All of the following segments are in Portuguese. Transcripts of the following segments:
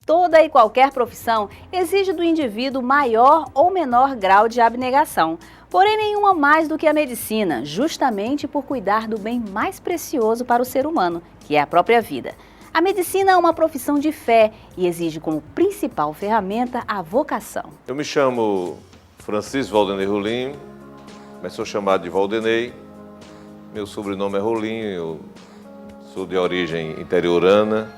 Toda e qualquer profissão exige do indivíduo maior ou menor grau de abnegação, porém nenhuma mais do que a medicina, justamente por cuidar do bem mais precioso para o ser humano, que é a própria vida. A medicina é uma profissão de fé e exige como principal ferramenta a vocação. Eu me chamo Francisco Valdenei Rolim, mas sou chamado de Valdenei. Meu sobrenome é Rolim, eu sou de origem interiorana.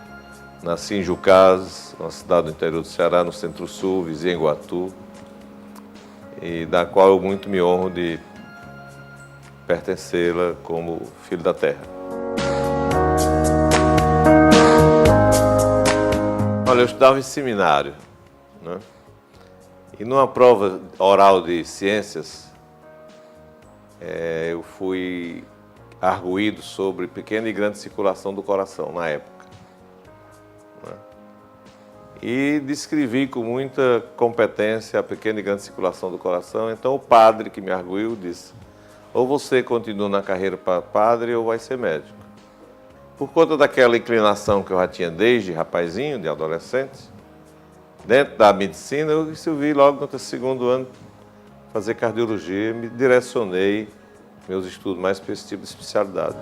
Nasci em Jucás, uma cidade do interior do Ceará, no Centro-Sul, vizinha em Iguatu, e da qual eu muito me honro de pertencê-la como filho da terra. Olha, eu estudava em seminário, né? E numa prova oral de ciências, eu fui arguído sobre pequena e grande circulação do coração, na época. E descrevi com muita competência a pequena e grande circulação do coração. Então o padre que me arguiu disse: ou você continua na carreira para padre ou vai ser médico. Por conta daquela inclinação que eu já tinha desde rapazinho, de adolescente, dentro da medicina, eu resolvi logo no segundo ano fazer cardiologia e me direcionei meus estudos mais para esse tipo de especialidade.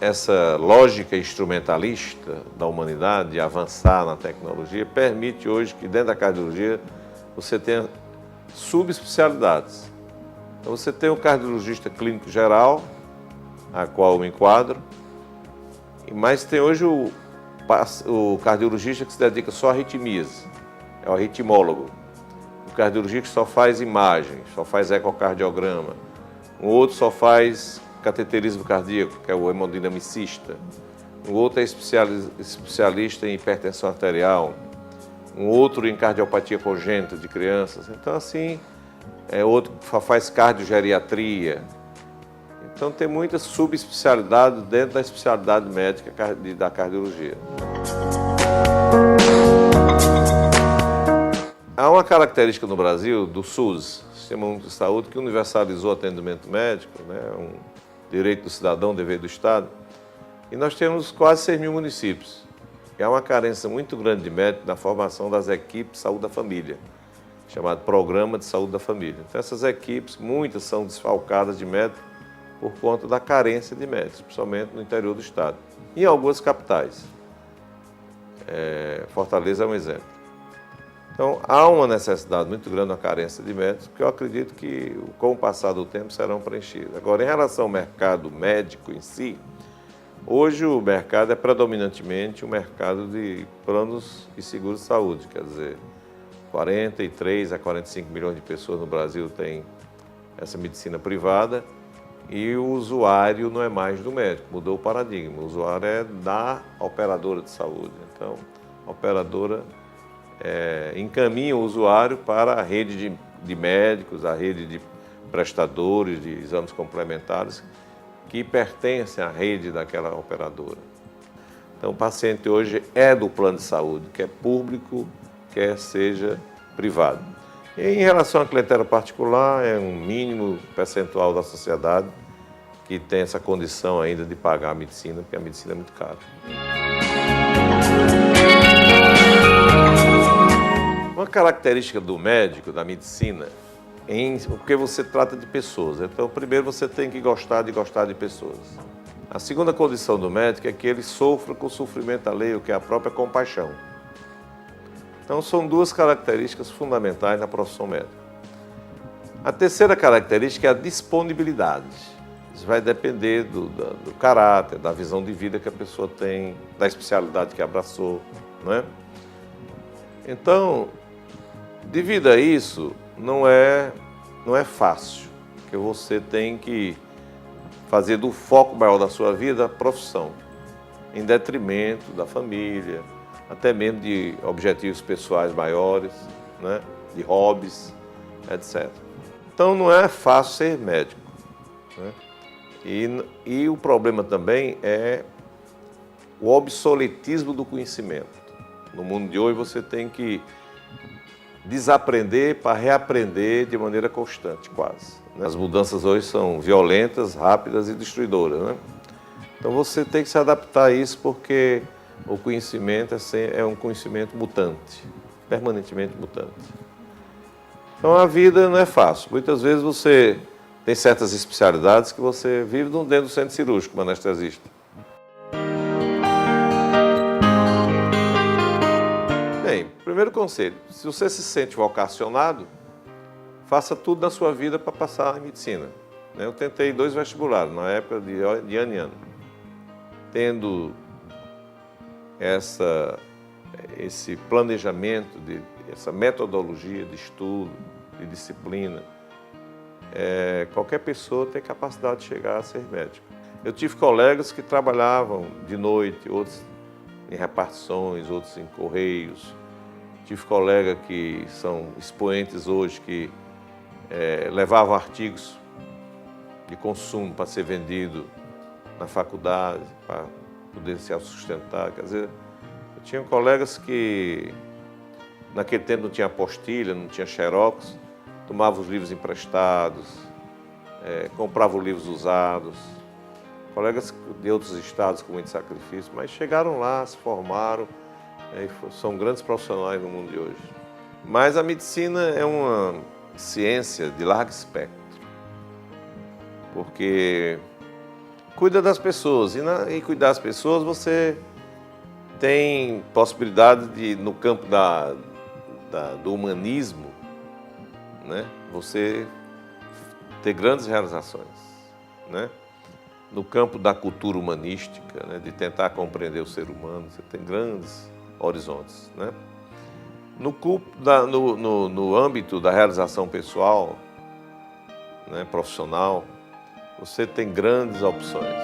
Essa lógica instrumentalista da humanidade de avançar na tecnologia permite hoje que dentro da cardiologia você tenha subespecialidades. Então você tem o cardiologista clínico geral, a qual eu me enquadro, mas tem hoje o cardiologista que se dedica só a arritmias, é o arritmólogo. O cardiologista que só faz imagem, só faz ecocardiograma. Um outro só faz cateterismo cardíaco, que é o hemodinamicista. Um outro é especialista em hipertensão arterial. Um outro em cardiopatia congênita de crianças. Então, assim, outro faz cardiogeriatria. Então, tem muitas subespecialidades dentro da especialidade médica da cardiologia. Há uma característica no Brasil do SUS, Sistema Único de Saúde, que universalizou o atendimento médico, né? Direito do cidadão, dever do Estado. E nós temos quase 6 mil municípios. E há uma carência muito grande de médicos na formação das equipes de saúde da família, chamado Programa de Saúde da Família. Então, essas equipes, muitas são desfalcadas de médicos por conta da carência de médicos, principalmente no interior do Estado. E em algumas capitais. Fortaleza é um exemplo. Então, há uma necessidade muito grande, uma carência de médicos, que eu acredito que, com o passar do tempo, serão preenchidos. Agora, em relação ao mercado médico em si, hoje o mercado é predominantemente um mercado de planos e seguros de saúde, quer dizer, 43 a 45 milhões de pessoas no Brasil têm essa medicina privada e o usuário não é mais do médico, mudou o paradigma, o usuário é da operadora de saúde. Então, a operadora encaminha o usuário para a rede de médicos, a rede de prestadores de exames complementares que pertencem à rede daquela operadora. Então, o paciente hoje é do plano de saúde, quer público, quer seja privado. E em relação à clientela particular, é um mínimo percentual da sociedade que tem essa condição ainda de pagar a medicina, porque a medicina é muito cara. Uma característica do médico, da medicina, porque você trata de pessoas. Então, primeiro você tem que gostar de pessoas. A segunda condição do médico é que ele sofra com o sofrimento alheio, que é a própria compaixão. Então, são duas características fundamentais na profissão médica. A terceira característica é a disponibilidade. Isso vai depender do caráter, da visão de vida que a pessoa tem, da especialidade que abraçou, não é? Então, devido a isso, não é fácil, porque você tem que fazer do foco maior da sua vida a profissão, em detrimento da família, até mesmo de objetivos pessoais maiores, né? De hobbies, etc. Então, não é fácil ser médico, né? E o problema também é o obsoletismo do conhecimento. No mundo de hoje, você tem que desaprender para reaprender de maneira constante, quase. As mudanças hoje são violentas, rápidas e destruidoras, né? Então você tem que se adaptar a isso porque o conhecimento é um conhecimento mutante, permanentemente mutante. Então a vida não é fácil. Muitas vezes você tem certas especialidades que você vive dentro do centro cirúrgico, como anestesista. Bem, primeiro conselho, se você se sente vocacionado, faça tudo na sua vida para passar em medicina. Eu tentei 2 vestibulares, na época de ano em ano. Tendo esse planejamento, essa metodologia de estudo, de disciplina, qualquer pessoa tem capacidade de chegar a ser médico. Eu tive colegas que trabalhavam de noite, outros em repartições, outros em correios. Tive colegas que são expoentes hoje que levavam artigos de consumo para ser vendido na faculdade, para poder se sustentar. Quer dizer, eu tinha colegas que naquele tempo não tinha apostilha, não tinha xerox, tomavam os livros emprestados, compravam livros usados. Colegas de outros estados com muito sacrifício, mas chegaram lá, se formaram, são grandes profissionais no mundo de hoje. Mas a medicina é uma ciência de largo espectro, porque cuida das pessoas, e cuidar das pessoas você tem possibilidade de, no campo do humanismo, né, você ter grandes realizações, né? No campo da cultura humanística, né, de tentar compreender o ser humano, você tem grandes horizontes, né? No âmbito da realização pessoal, né, profissional, você tem grandes opções.